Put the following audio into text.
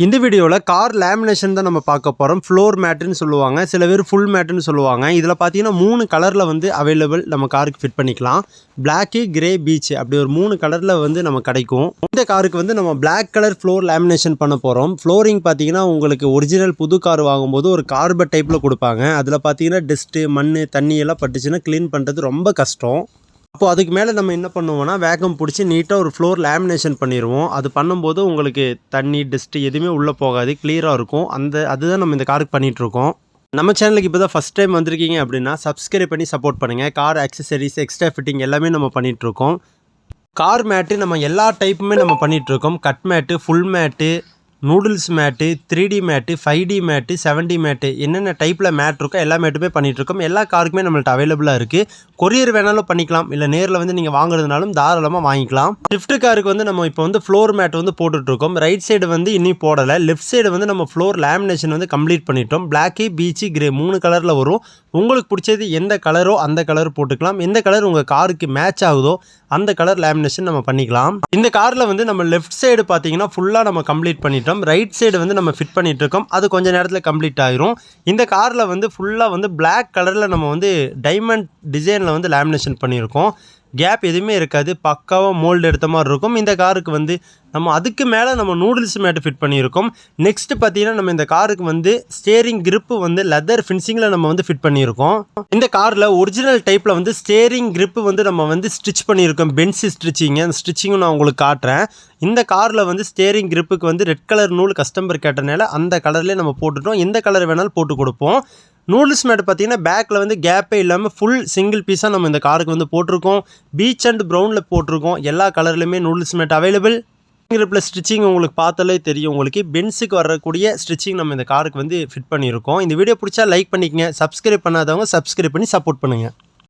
இந்த வீடியோவில் car lamination தான் நம்ம பார்க்க போகிறோம். ஃப்ளோர் மேட்டுன்னு சொல்லுவாங்க, சில பேர் ஃபுல் மேட்டுன்னு சொல்லுவாங்க. இதில் பார்த்தீங்கன்னா 3 கலரில் வந்து அவைலபிள் நம்ம காருக்கு ஃபிட் பண்ணிக்கலாம். பிளாக்கு, கிரே, பீச் அப்படி ஒரு 3 கலரில் வந்து நம்ம கிடைக்கும். இந்த காருக்கு வந்து நம்ம பிளாக் கலர் ஃப்ளோர் லேமினேஷன் பண்ண போகிறோம். ஃப்ளோரிங் பார்த்தீங்கன்னா உங்களுக்கு ஒரிஜினல் புது கார் வாங்கும்போது ஒரு கார்பெட் டைப்பில் கொடுப்பாங்க. அதில் பார்த்தீங்கன்னா டஸ்ட்டு, மண், தண்ணி எல்லாம் பட்டுச்சுன்னா க்ளீன் பண்ணுறது ரொம்ப கஷ்டம். அப்போது அதுக்கு மேலே நம்ம என்ன பண்ணுவோம்னா வேக்கம் பிடிச்சி நீட்டாக ஒரு ஃப்ளோர் லேமினேஷன் பண்ணிடுவோம். அது பண்ணும்போது உங்களுக்கு தண்ணி, டஸ்ட்டு எதுவுமே உள்ளே போகாது, கிளியராக இருக்கும். அதுதான் நம்ம இந்த காருக்கு பண்ணிகிட்ருக்கோம். நம்ம சேனலுக்கு இப்போ தான் ஃபஸ்ட் டைம் வந்திருக்கீங்க அப்படின்னா சப்ஸ்கிரைப் பண்ணி சப்போர்ட் பண்ணுங்கள். கார் ஆக்சசரிஸ், எக்ஸ்ட்ரா ஃபிட்டிங் எல்லாமே நம்ம பண்ணிகிட்ருக்கோம். கார் மேட்டு நம்ம எல்லா டைப்புமே நம்ம பண்ணிகிட்ருக்கோம். Cut mat, full mat, noodles mat, 3D mat, 5D mat, 7D mat, என்னென்ன டைப்பில் மேட் இருக்கோ எல்லா மேட்டுமே பண்ணிகிட்ருக்கோம். எல்லா காருக்குமே நம்மள்ட்ட அவைலபிளாக இருக்குது. கொரியர் வேணாலும் பண்ணிக்கலாம், இல்லை நேரில் வந்து நீங்கள் வாங்குறதுனாலும் தாராளமாக வாங்கிக்கலாம். ஷிஃப்ட் காருக்கு வந்து நம்ம இப்போ வந்து ஃப்ளோர் மேட் வந்து போட்டுட்ருக்கோம். ரைட் சைடு வந்து இன்னும் போடலை. லெஃப்ட் சைடு வந்து நம்ம ஃப்ளோர் லேமினேஷன் வந்து கம்ப்ளீட் பண்ணிட்டோம். பிளாக்கு, பீச்சு, கிரே 3 கலரில் வரும். உங்களுக்கு பிடிச்சது எந்த கலரோ அந்த கலர் போட்டுக்கலாம். எந்த கலர் உங்கள் காருக்கு மேட்ச் ஆகுதோ அந்த கலர் லேமினேஷன் நம்ம பண்ணிக்கலாம். இந்த காரில் வந்து நம்ம லெஃப்ட் சைடு பார்த்தீங்கன்னா ஃபுல்லாக நம்ம கம்ப்ளீட் பண்ணிட்டோம். ரைட் சைடு வந்து நம்ம ஃபிட் பண்ணிட்டு இருக்கோம். அது கொஞ்சம் நேரத்தில் கம்ப்ளீட் ஆகிரும். இந்த காரில் வந்து ஃபுல்லாக வந்து பிளாக் கலரில் நம்ம வந்து டைமண்ட் டிசைனில் வந்து லேமினேஷன் பண்ணியிருக்கோம். கேப் எதுவுமே இருக்காது, பக்காவாக மோல்டு எடுத்த மாதிரி இருக்கும். இந்த காருக்கு வந்து நம்ம அதுக்கு மேலே நம்ம நூடுல்ஸ் மேட்டு ஃபிட் பண்ணியிருக்கோம். நெக்ஸ்ட்டு பார்த்தீங்கன்னா நம்ம இந்த காருக்கு வந்து ஸ்டேரிங் கிரிப்பு வந்து லெதர் ஃபினிஷிங்கில் நம்ம வந்து ஃபிட் பண்ணியிருக்கோம். இந்த காரில் ஒரிஜினல் டைப்பில் வந்து ஸ்டேரிங் கிரிப்பு வந்து நம்ம வந்து ஸ்டிச் பண்ணியிருக்கோம். பென்சி ஸ்டிச்சிங்கு, அந்த ஸ்டிச்சிங்கும் நான் உங்களுக்கு காட்டுறேன். இந்த காரில் வந்து ஸ்டேரிங் கிரிப்புக்கு வந்து ரெட் கலர் நூல் கஸ்டமர் கேட்டனால அந்த கலர்லேயே நம்ம போட்டுட்டோம். எந்த கலர் வேணாலும் போட்டு கொடுப்போம். நூடுல்ஸ் மேட் பார்த்தீங்கன்னா பேக்கில் வந்து கேப்பே இல்லாமல் ஃபுல் சிங்கிள் பீஸாக நம்ம இந்த காருக்கு வந்து போட்டிருக்கோம். பீச் அண்ட் ப்ரௌனில் போட்டிருக்கோம். எல்லா கலர்லையுமே noodles made available. Plus stitching உங்களுக்கு பார்த்தாலே தெரியும். உங்களுக்கு பென்ஸுக்கு வரக்கூடிய ஸ்டிச்சிங் நம்ம இந்த காருக்கு வந்து ஃபிட் பண்ணியிருக்கோம். இந்த வீடியோ பிடிச்சா லைக் பண்ணிக்கங்க. சப்ஸ்கிரைப் பண்ணாதவங்க சப்ஸ்கிரைப் பண்ணி சப்போர்ட் பண்ணுங்கள்.